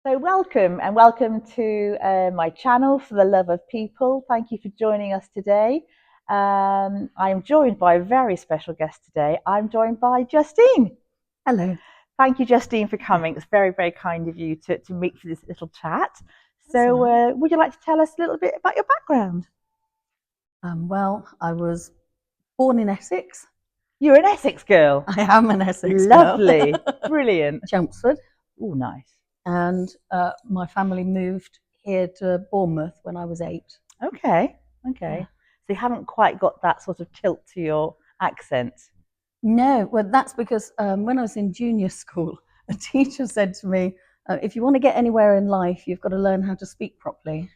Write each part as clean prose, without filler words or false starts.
So welcome to my channel for the love of people. Thank you for joining us today. I'm joined by a very special guest today. I'm joined by Justine. Hello. Thank you, Justine, for coming. It's very, very kind of you to meet for this little chat. That's all right. Would you like to tell us a little bit about your background? Well, I was born in Essex. You're an Essex girl. I am an Essex Lovely. girl. Brilliant. Chelmsford. Oh, nice. And my family moved here to Bournemouth when I was 8. Okay. Yeah. So you haven't quite got that sort of tilt to your accent. No, well, that's because when I was in junior school, a teacher said to me, if you want to get anywhere in life, you've got to learn how to speak properly.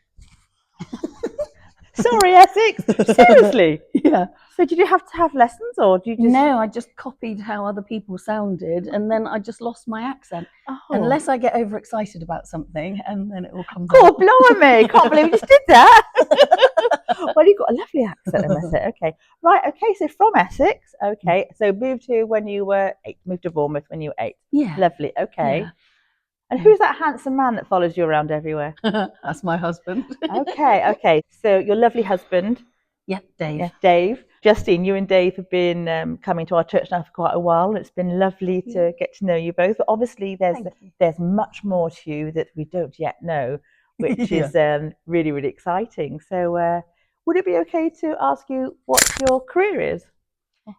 Sorry, Essex. Seriously? Yeah. So did you have to have lessons, or do you just? No, I just copied how other people sounded, and then I just lost my accent. Oh, Unless I get overexcited about something, and then it all comes oh, out. blimey! Can't believe you just did that. Well, you've got a lovely accent, I must say. Okay, right. Okay, so from Essex. Okay, so moved here when you were 8. Moved to Bournemouth when you were 8. Yeah. Lovely. Okay. Yeah. And who's that handsome man that follows you around everywhere? That's my husband. Okay. So your lovely husband. Yeah, Dave. Yeah, Dave. Justine, you and Dave have been coming to our church now for quite a while, and it's been lovely to get to know you both. But obviously, there's much more to you that we don't yet know, which is really, really exciting. So, would it be okay to ask you what your career is?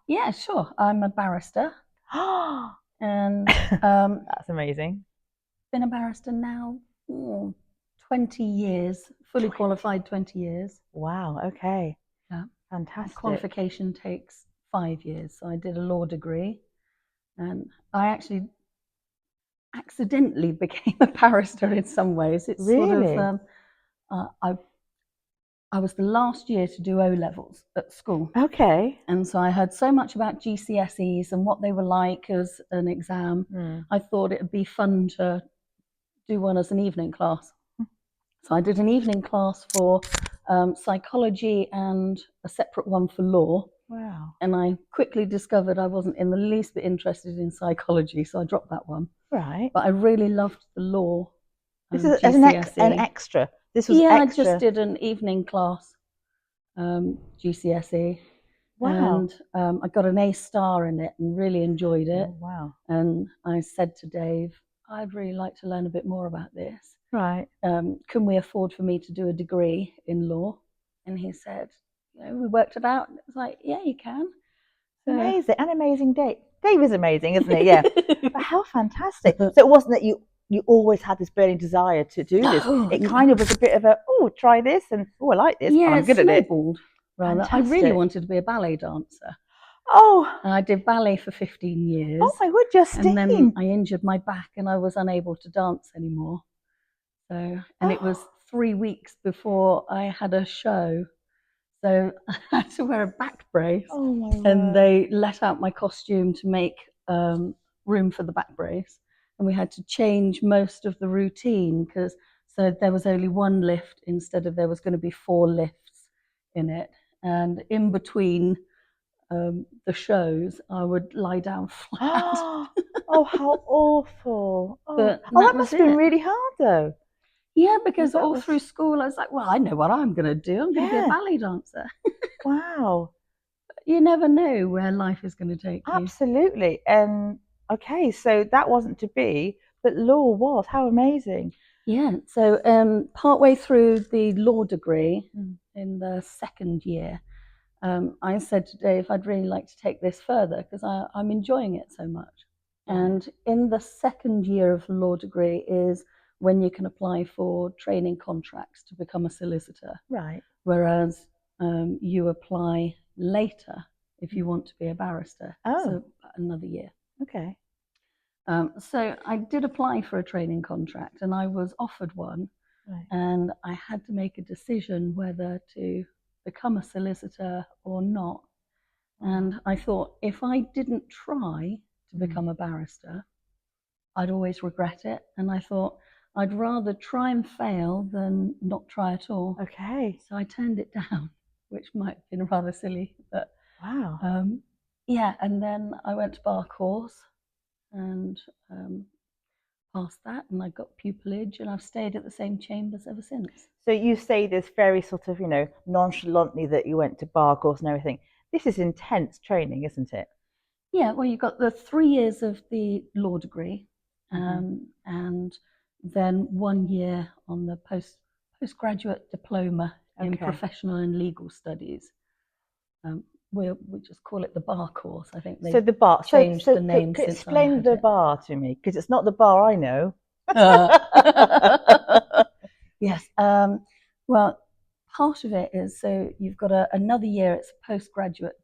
Yeah, sure. I'm a barrister, and That's amazing. been a barrister now 20 years, fully qualified 20 years. Wow. Okay. Yeah. Fantastic. Qualification takes 5 years. So I did a law degree, and I actually accidentally became a barrister in some ways. It's Really? sort of I was the last year to do O levels at school. Okay. And so I heard so much about GCSEs and what they were like as an exam. I thought it would be fun to do one as an evening class. So I did an evening class for psychology and a separate one for law. Wow. And I quickly discovered I wasn't in the least bit interested in psychology, so I dropped that one. Right. But I really loved the law. This is GCSE. an extra. This was extra. extra. I just did an evening class, GCSE. Wow. And I got an A star in it and really enjoyed it. Oh, wow. And I said to Dave, I'd really like to learn a bit more about this. Right. Can we afford for me to do a degree in law? And he said, we worked it out. It was like, yeah, you can. Amazing. An amazing Dave. Dave is amazing, isn't he? Yeah. But how fantastic. So it wasn't that you always had this burning desire to do this. It kind of was a bit of a, try this, and I like this, and I'm good at it. Rather. I really wanted to be a ballet dancer. Oh. And I did ballet for 15 years. Oh my word, Justine. And then I injured my back and I was unable to dance anymore. So, and it was 3 weeks before I had a show. So I had to wear a back brace. Oh my word. And they let out my costume to make room for the back brace. And we had to change most of the routine because so there was only one lift instead of there was going to be 4 lifts in it. And in between the shows, I would lie down flat. Oh, how awful. Oh, But that must have been really hard though. Yeah, because through school I was like, well, I know what I'm going to do. I'm going to be a ballet dancer. Wow. But you never know where life is going to take you. Absolutely. And okay, so that wasn't to be, but law was. How amazing. Yeah. So partway through the law degree in the second year, I said to Dave, I'd really like to take this further because I'm enjoying it so much. And in the second year of the law degree is when you can apply for training contracts to become a solicitor. Right. Whereas you apply later if you want to be a barrister. Oh. So another year. Okay. So I did apply for a training contract and I was offered one. Right. And I had to make a decision whether to become a solicitor or not. And I thought if I didn't try to become a barrister, I'd always regret it. And I thought I'd rather try and fail than not try at all. Okay. So I turned it down, which might have been rather silly. But wow. Yeah, and then I went to bar course and passed that, and I got pupillage, and I've stayed at the same chambers ever since. So you say this very sort of, nonchalantly that you went to bar course and everything. This is intense training, isn't it? Yeah, well, you've got the 3 years of the law degree, and then 1 year on the postgraduate diploma in professional and legal studies. We just call it the bar course. I think they've changed the name since explain the bar to me, because it's not the bar I know. Yes. Well, part of it is, so you've got another year. It's a postgraduate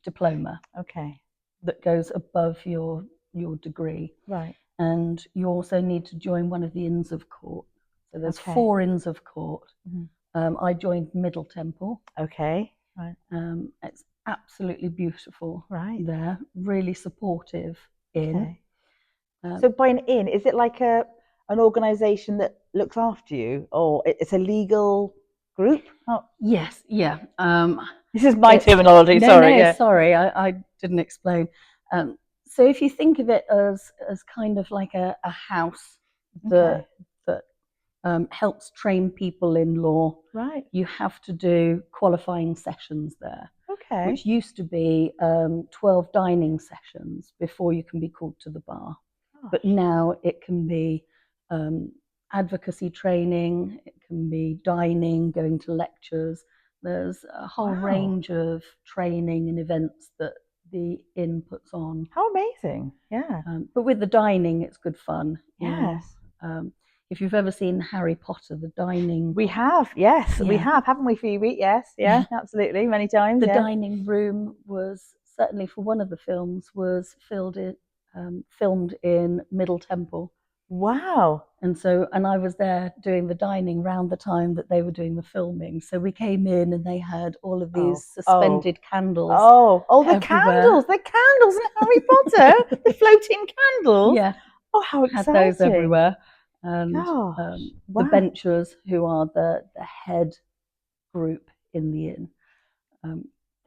diploma. Okay. That goes above your degree. Right. And you also need to join one of the Inns of Court. So there's 4 Inns of Court. I joined Middle Temple. Okay. Right. It's absolutely beautiful. Right. There, really supportive inn. Okay. So by an inn, is it like an organisation that looks after you, or it's a legal group? Oh. Yes. Yeah. This is my terminology. Sorry, I didn't explain. So if you think of it as kind of like a house that helps train people in law, right? You have to do qualifying sessions there, which used to be 12 dining sessions before you can be called to the bar. Gosh. But now it can be advocacy training, it can be dining, going to lectures. There's a whole range of training and events that the inn puts on. How amazing. Yeah. But with the dining, it's good fun. Yes. If you've ever seen Harry Potter, the dining... We have, yes. Yeah. We have, haven't we, Phoebe? Yes. Yeah, absolutely. Many times. The dining room was, certainly for one of the films, was filmed in Middle Temple. Wow. And I was there doing the dining round the time that they were doing the filming. So we came in and they had all of these suspended candles. The candles in Harry Potter, the floating candles. Yeah. Oh, how exciting. Had those everywhere. And the benchers, who are the head group in the inn,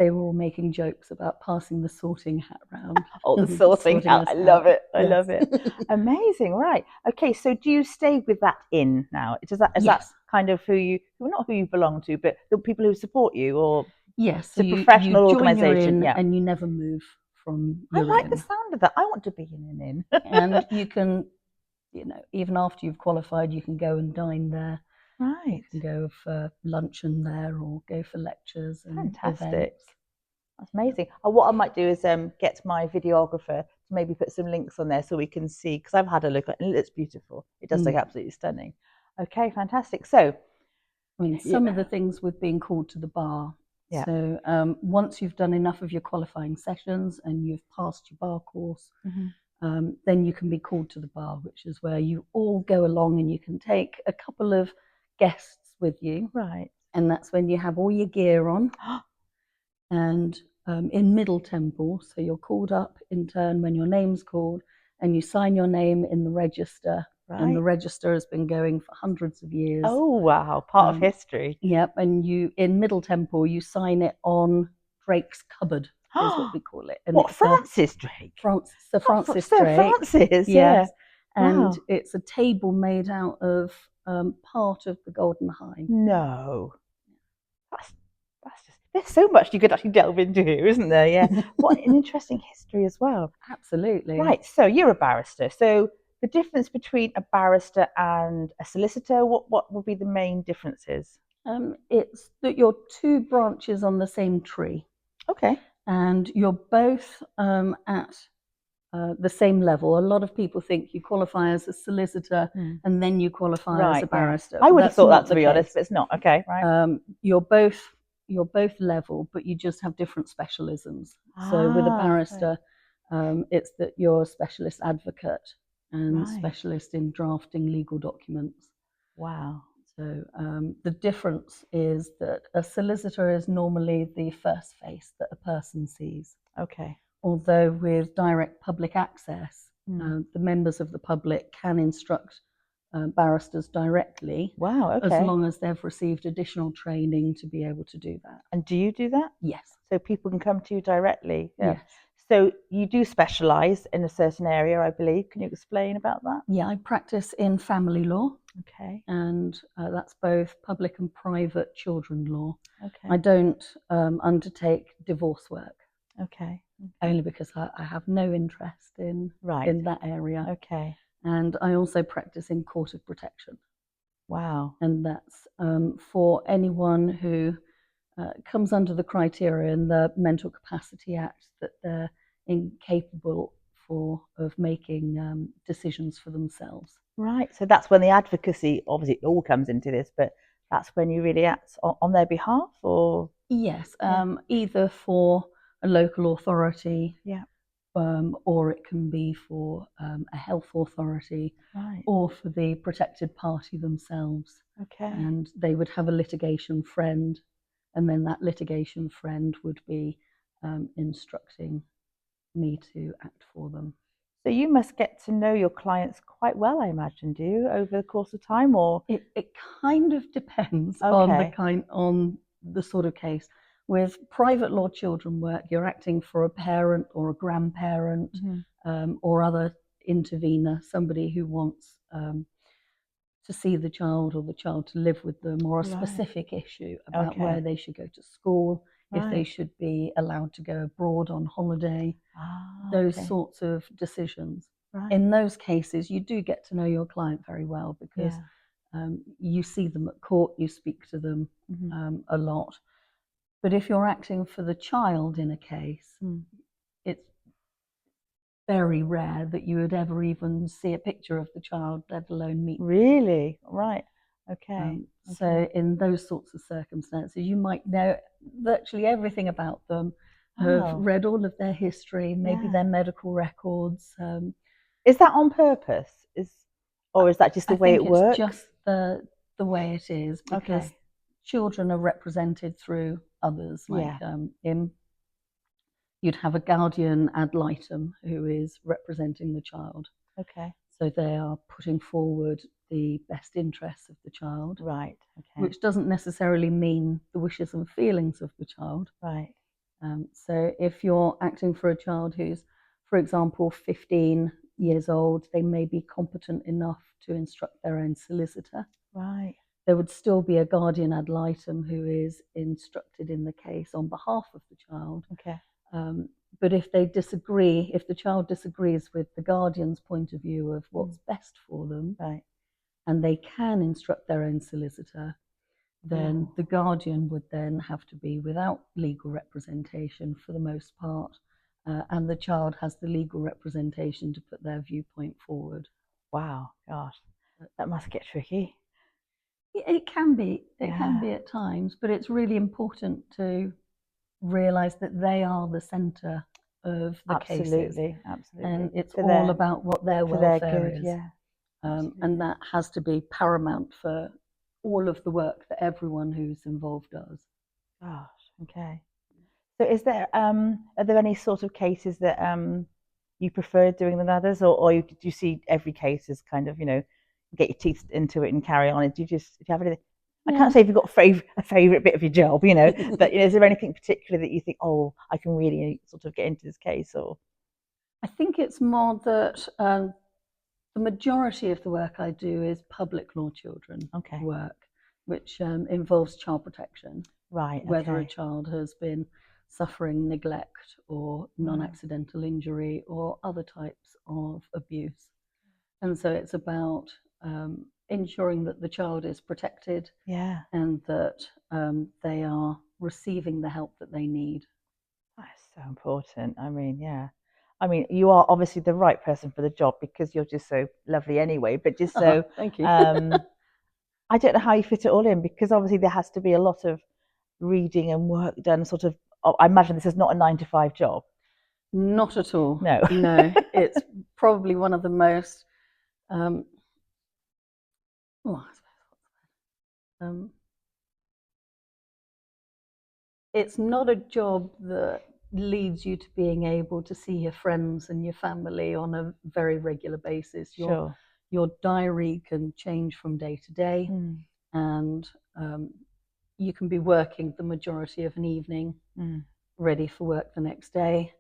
they were all making jokes about passing the sorting hat round. The sorting hat. I love it. I love it. Amazing. Right. Okay. So do you stay with that inn now? Is that kind of not who you belong to, but the people who support you, or yes, it's a professional organisation, and you never move from your inn. I like the sound of that. I want to be in an inn. And you can, even after you've qualified, you can go and dine there. Right. You can go for luncheon there or go for lectures and fantastic events. That's amazing. What I might do is get my videographer to maybe put some links on there so we can see, because I've had a look at it and it looks beautiful. It does look absolutely stunning. Okay, fantastic. So, I mean, some of the things with being called to the bar. Yeah. So once you've done enough of your qualifying sessions and you've passed your bar course, then you can be called to the bar, which is where you all go along and you can take a couple of guests with you. Right. And that's when you have all your gear on. And in Middle Temple, so you're called up in turn when your name's called, and you sign your name in the register. Right. And the register has been going for hundreds of years. Oh, wow. Part of history. Yep. And in Middle Temple, you sign it on Drake's cupboard, is what we call it. And what, Francis Drake? Sir Francis Sir Drake. Francis, yes. And it's a table made out of part of the Golden Hind. No. That's just, there's so much you could actually delve into here, isn't there? Yeah. What an interesting history as well. Absolutely. Right. So you're a barrister. So the difference between a barrister and a solicitor, what would be the main differences? It's that you're 2 branches on the same tree. Okay. And you're both at the same level. A lot of people think you qualify as a solicitor and then you qualify as a barrister. I would have thought that, to be honest, but it's not. Okay, right. You're both level, but you just have different specialisms. So with a barrister, it's that you're a specialist advocate and specialist in drafting legal documents. Wow. So the difference is that a solicitor is normally the first face that a person sees. Okay. Although with direct public access, the members of the public can instruct barristers directly. Wow, okay. As long as they've received additional training to be able to do that. And do you do that? Yes. So people can come to you directly? Yeah. Yes. So you do specialise in a certain area, I believe. Can you explain about that? Yeah, I practice in family law. Okay. And that's both public and private children law. Okay. I don't undertake divorce work. Okay. Only because I have no interest in that area. Okay. And I also practice in court of protection. Wow. And that's for anyone who comes under the criteria in the Mental Capacity Act that they're incapable of making decisions for themselves. Right. So that's when the advocacy, obviously, it all comes into this, but that's when you really act on their behalf, or? Yes, either for a local authority, yeah, or it can be for a health authority, right, or for the protected party themselves. Okay. And they would have a litigation friend, and then that litigation friend would be instructing me to act for them. So you must get to know your clients quite well, I imagine, do you, over the course of time, or? It kind of depends Okay. on the sort of case. With private law children work, you're acting for a parent or a grandparent, or other intervener, somebody who wants to see the child or the child to live with them, or a specific issue about where they should go to school, if they should be allowed to go abroad on holiday, those sorts of decisions. Right. In those cases, you do get to know your client very well because you see them at court, you speak to them a lot. But if you're acting for the child in a case, it's very rare that you would ever even see a picture of the child, let alone meet them. Really? Right. Okay. So in those sorts of circumstances, you might know virtually everything about them, have read all of their history, maybe their medical records. Is that on purpose? Or is that just the way it works? It's just the way it is, because children are represented through others. Like you'd have a guardian ad litem who is representing the child. Okay. So they are putting forward the best interests of the child. Right. Okay. Which doesn't necessarily mean the wishes and feelings of the child. Right. So if you're acting for a child who's, for example, 15 years old, they may be competent enough to instruct their own solicitor. Right. There would still be a guardian ad litem who is instructed in the case on behalf of the child. Okay. But if they disagree, if the child disagrees with the guardian's point of view of what's best for them, and they can instruct their own solicitor, then the guardian would then have to be without legal representation for the most part, and the child has the legal representation to put their viewpoint forward. Wow, gosh, that must get tricky. It can be. It can be at times, but it's really important to realise that they are the centre of the cases. Absolutely. And it's all about what their welfare is. And that has to be paramount for all of the work that everyone who's involved does. Gosh, okay. So are there any sort of cases that you prefer doing than others, or do you see every case as kind of, get your teeth into it and carry on? Do you have anything? I can't say if you've got a favourite bit of your job, but is there anything particular that you think, oh, I can really sort of get into this case? Or I think it's more that the majority of the work I do is public law children work, which involves child protection. Right. Whether a child has been suffering neglect or non-accidental injury or other types of abuse. And so it's about ensuring that the child is protected and that they are receiving the help that they need. That's so important. I mean, you are obviously the right person for the job because you're just so lovely anyway, but just so, thank you. I don't know how you fit it all in, because obviously there has to be a lot of reading and work done, sort of. I imagine this is not a 9-to-5 job. Not at all. No. No, it's probably one of the most it's not a job that leads you to being able to see your friends and your family on a very regular basis. Your diary can change from day to day, and you can be working the majority of an evening, ready for work the next day.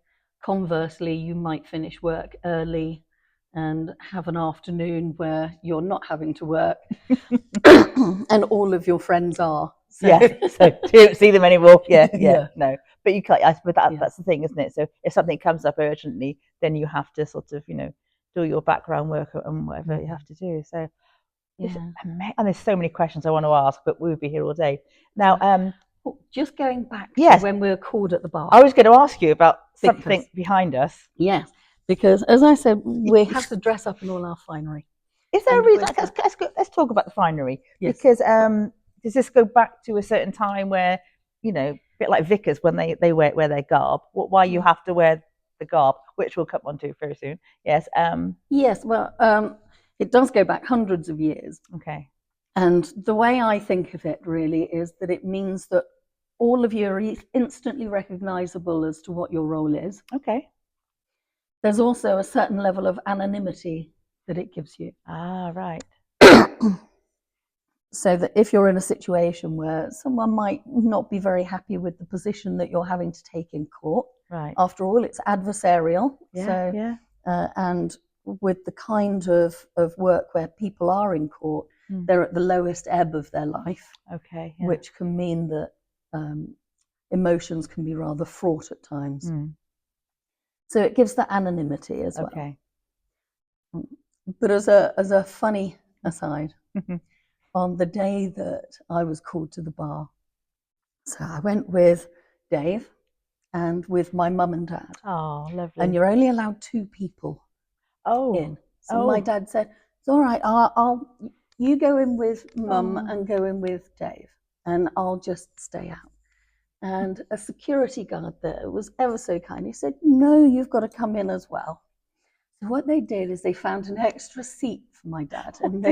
conversely, you might finish work early and have an afternoon where you're not having to work and all of your friends are. So. So you don't see them anymore. No. But you can't, I suppose that's the thing, isn't it? So if something comes up urgently, then you have to sort of, do your background work and whatever you have to do. So and there's so many questions I want to ask, but we would be here all day. Now, just going back to when we were called at the bar. I was going to ask you about something behind us. Yes, because as I said, we have to dress up in all our finery. Is there a reason? Let's talk about the finery. Yes. Because does this go back to a certain time where, a bit like vicars when they wear their garb? Why you have to wear the garb, which we'll come on to very soon. Yes. Yes. Well, it does go back hundreds of years. Okay. And the way I think of it really is that it means that all of you are instantly recognizable as to what your role is. Okay. There's also a certain level of anonymity that it gives you. Ah, right. So that if you're in a situation where someone might not be very happy with the position that you're having to take in court, right. After all, it's adversarial. And with the kind of work where people are in court, they're at the lowest ebb of their life. Okay. Which can mean that emotions can be rather fraught at times. So it gives the anonymity as well. Okay. But as a funny aside, on the day that I was called to the bar, so I went with Dave and with my mum and dad. Oh, lovely. And you're only allowed 2 people in. So my dad said, it's all right, you go in with mum and go in with Dave, and I'll just stay out. And a security guard there was ever so kind. He said, no, you've got to come in as well. So what they did is they found an extra seat for my dad, and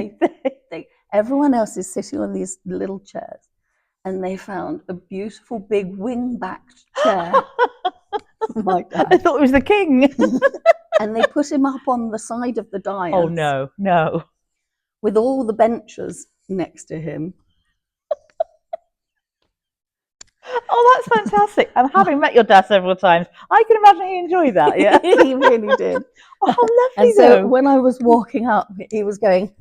everyone else is sitting on these little chairs, and they found a beautiful big wing-backed chair for my dad. I thought it was the king. And they put him up on the side of the dais. Oh, no. With all the benches next to him. Oh, that's fantastic. And having met your dad several times, I can imagine he enjoyed that, yeah? He really did. Oh, how lovely, and so when I was walking up, he was going...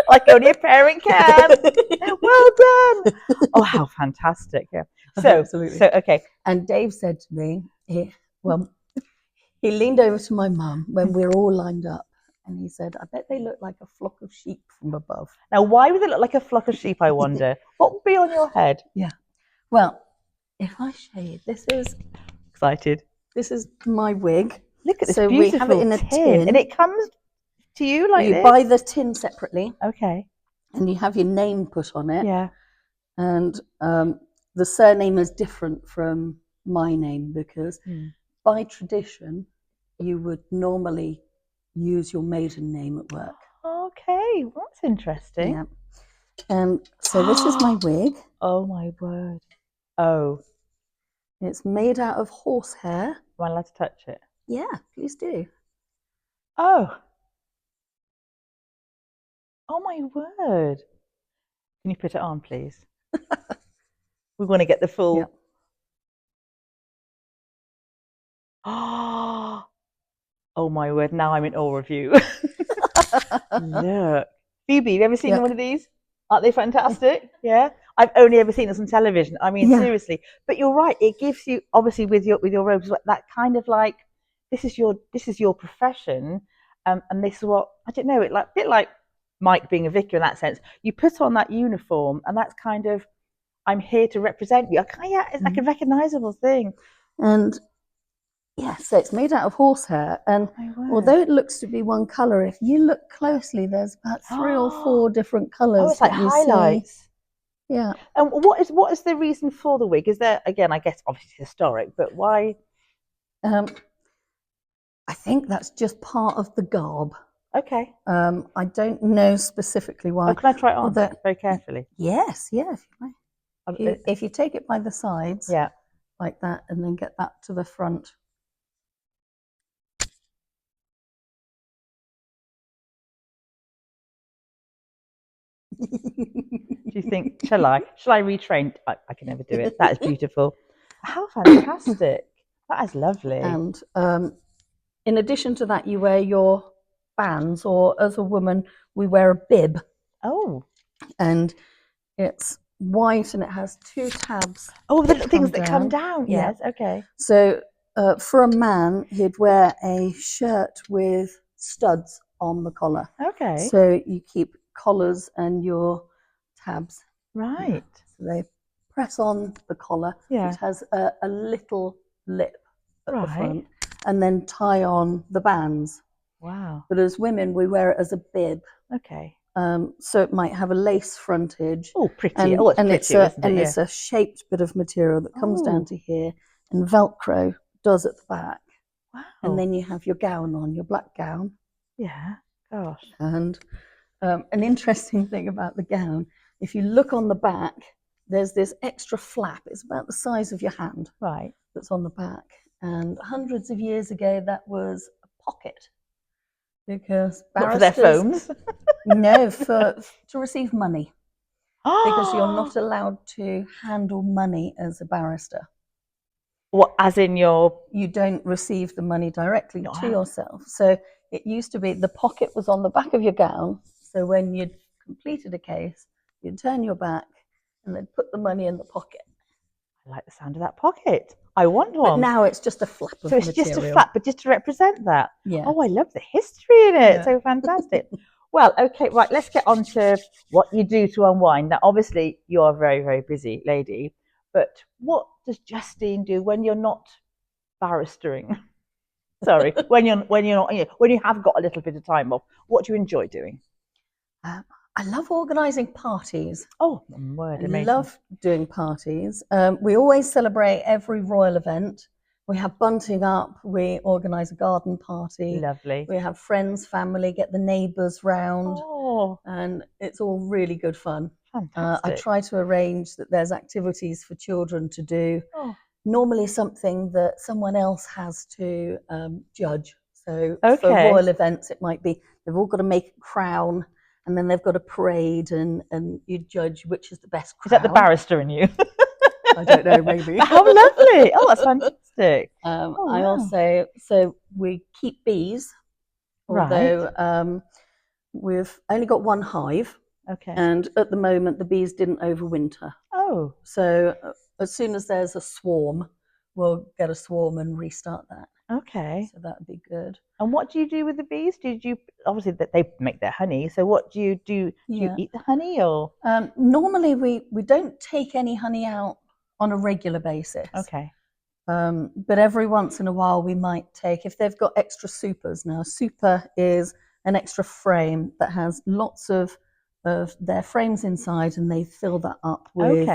like only a parent can. Well done. Oh, how fantastic, yeah. Absolutely. So, okay. And Dave said to me, he leaned over to my mum when we were all lined up, and he said, I bet they look like a flock of sheep from above. Now, why would they look like a flock of sheep, I wonder? What would be on your head? Yeah. Well, if I shade, this is... Excited. This is my wig. Look at this beautiful we have it in a tin. And it comes to you like this? You buy the tin separately. Okay. And you have your name put on it. Yeah. And the surname is different from my name because by tradition, you would normally use your maiden name at work. Okay, well, that's interesting. Yeah. And so this is my wig. Oh my word. Oh. It's made out of horsehair. Am I allowed to touch it? Yeah, please do. Oh. Oh my word. Can you put it on, please? We want to get the full... Yep. Oh my word, now I'm in awe of you. Look. Phoebe, have you ever seen one of these? Aren't they fantastic? Yeah. I've only ever seen this on television. I mean, seriously. But you're right. It gives you, obviously, with your robes, that kind of like, this is your profession, and this is what, I don't know, a bit like Mike being a vicar in that sense. You put on that uniform, and that's kind of, I'm here to represent you. It's like a recognisable thing. And yeah, so it's made out of horsehair, and although it looks to be one colour, if you look closely, there's about 3 or 4 different colours. Oh, it's like highlights. See. Yeah. And what is the reason for the wig? Is there, again, I guess obviously historic, but why? I think that's just part of the garb. Okay. I don't know specifically why. Oh, can I try it on very carefully? Yes, yeah, if you like. If you take it by the sides, like that, and then get that to the front. Do you think, shall I retrain? I can never do it. That is beautiful. How fantastic. That is lovely. And in addition to that, you wear your bands, or as a woman, we wear a bib. Oh. And it's white and it has 2 tabs. Oh, the little things that come down. Yes, okay. So for a man, he'd wear a shirt with studs on the collar. Okay. So you keep collars and your tabs. Right. So they press on the collar, which has a little lip at the front, and then tie on the bands. Wow. But as women, we wear it as a bib. Okay. So it might have a lace frontage. Oh, pretty. And, it's pretty, isn't it? It's a shaped bit of material that comes down to here, and Velcro does at the back. Wow. And then you have your gown on, your black gown. Yeah, gosh. And an interesting thing about the gown, if you look on the back, there's this extra flap. It's about the size of your hand. Right. That's on the back. And hundreds of years ago, that was a pocket. Because not for their phones? No, to receive money. Because you're not allowed to handle money as a barrister. What, as in you don't receive the money directly to yourself. So it used to be the pocket was on the back of your gown. So when you'd completed a case, you'd turn your back and then put the money in the pocket. I like the sound of that pocket. I want one. But now it's just a flap of material. So it's just a flap, but just to represent that. Yeah. Oh, I love the history in it. Yeah. So fantastic. Well, okay, right, let's get on to what you do to unwind. Now, obviously, you're a very, very busy lady, but what does Justine do when you're not barristering? Sorry, when you have got a little bit of time off, what do you enjoy doing? I love organising parties. Oh, my word, amazing. I love doing parties. We always celebrate every royal event. We have bunting up, we organise a garden party. Lovely. We have friends, family, get the neighbours round. Oh. And it's all really good fun. Fantastic. I try to arrange that there's activities for children to do. Oh. Normally something that someone else has to judge. So for royal events, it might be they've all got to make a crown, and then they've got a parade, and you judge which is the best crown. Is that the barrister in you? I don't know, maybe. How lovely. Oh, that's fantastic. I also, so we keep bees, although we've only got 1 hive. Okay. And at the moment, the bees didn't overwinter. Oh. So as soon as there's a swarm, we'll get a swarm and restart that. Okay. So that would be good. And what do you do with the bees? Obviously that they make their honey. So what do you do? Do you eat the honey or? Normally we don't take any honey out on a regular basis. Okay. But every once in a while we might take, if they've got extra supers. Now, a super is an extra frame that has lots of their frames inside, and they fill that up with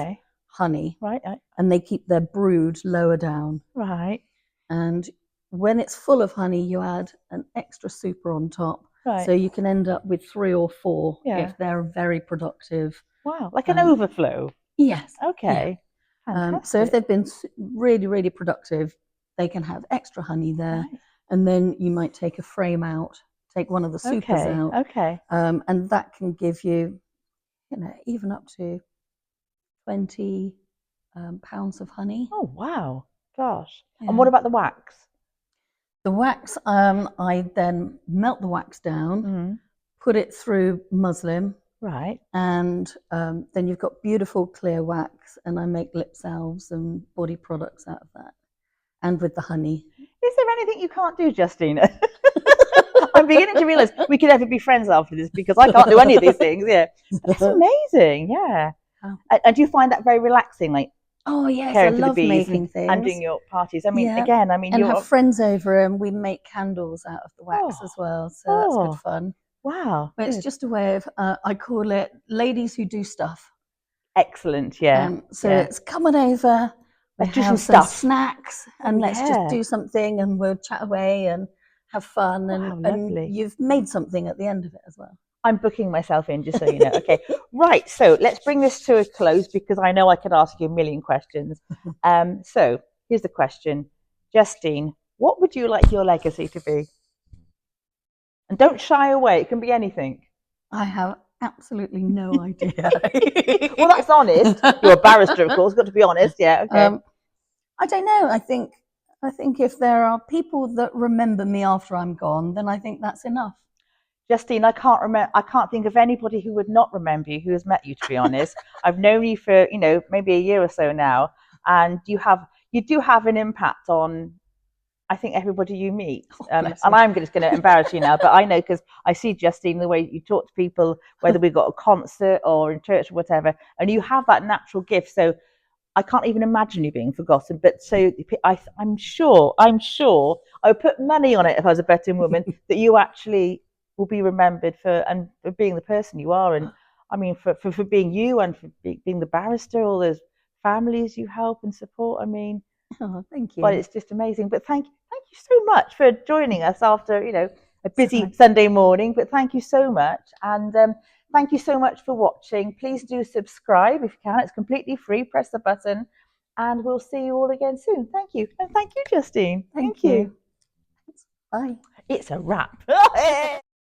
honey. Right. And they keep their brood lower down. Right. And when it's full of honey, you add an extra super on top. Right. So you can end up with 3 or 4 if they're very productive. Wow, like an overflow. Yes. Okay. Yeah. So if they've been really, really productive, they can have extra honey there. Right. And then you might take a frame out, take one of the supers out. Okay. And that can give you, even up to 20 pounds of honey. Oh, wow. Gosh. Yeah. And what about the wax? The wax, I then melt the wax down, put it through muslin. Right. And then you've got beautiful clear wax, and I make lip salves and body products out of that. And with the honey. Is there anything you can't do, Justine? I'm beginning to realise we could ever be friends after this, because I can't do any of these things. Yeah. That's amazing. Yeah. Oh. And do you find that very relaxing? Like, oh yes, I love making things and doing your parties. I mean, again, and have friends over, and we make candles out of the wax as well. So that's good fun. Wow, but it's just a way of I call it ladies who do stuff. Excellent, yeah. So it's coming over. Let's do some stuff, snacks, and let's just do something, and we'll chat away and have fun, and you've made something at the end of it as well. I'm booking myself in, just so you know. Okay, right. So let's bring this to a close, because I know I could ask you a million questions. So here's the question, Justine: what would you like your legacy to be? And don't shy away. It can be anything. I have absolutely no idea. Well, that's honest. You're a barrister, of course. Got to be honest. Yeah. Okay. I don't know. I think I think if there are people that remember me after I'm gone, then I think that's enough. Justine, I can't think of anybody who would not remember you who has met you, to be honest. I've known you for, maybe a year or so now, and you do have an impact on, I think, everybody you meet. And I'm just going to embarrass you now, but I know because I see, Justine, the way you talk to people, whether we've got a concert or in church or whatever, and you have that natural gift. So I can't even imagine you being forgotten. But so I'm sure, I would put money on it if I was a betting woman that you actually will be remembered for being the person you are. And I mean, for being you and for being the barrister, all those families you help and support. I mean, thank you. Well, it's just amazing. But thank you so much for joining us after a busy Sunday morning. But thank you so much, and thank you so much for watching. Please do subscribe if you can. It's completely free. Press the button, and we'll see you all again soon. Thank you, and thank you, Justine. Thank you. Bye. It's a wrap.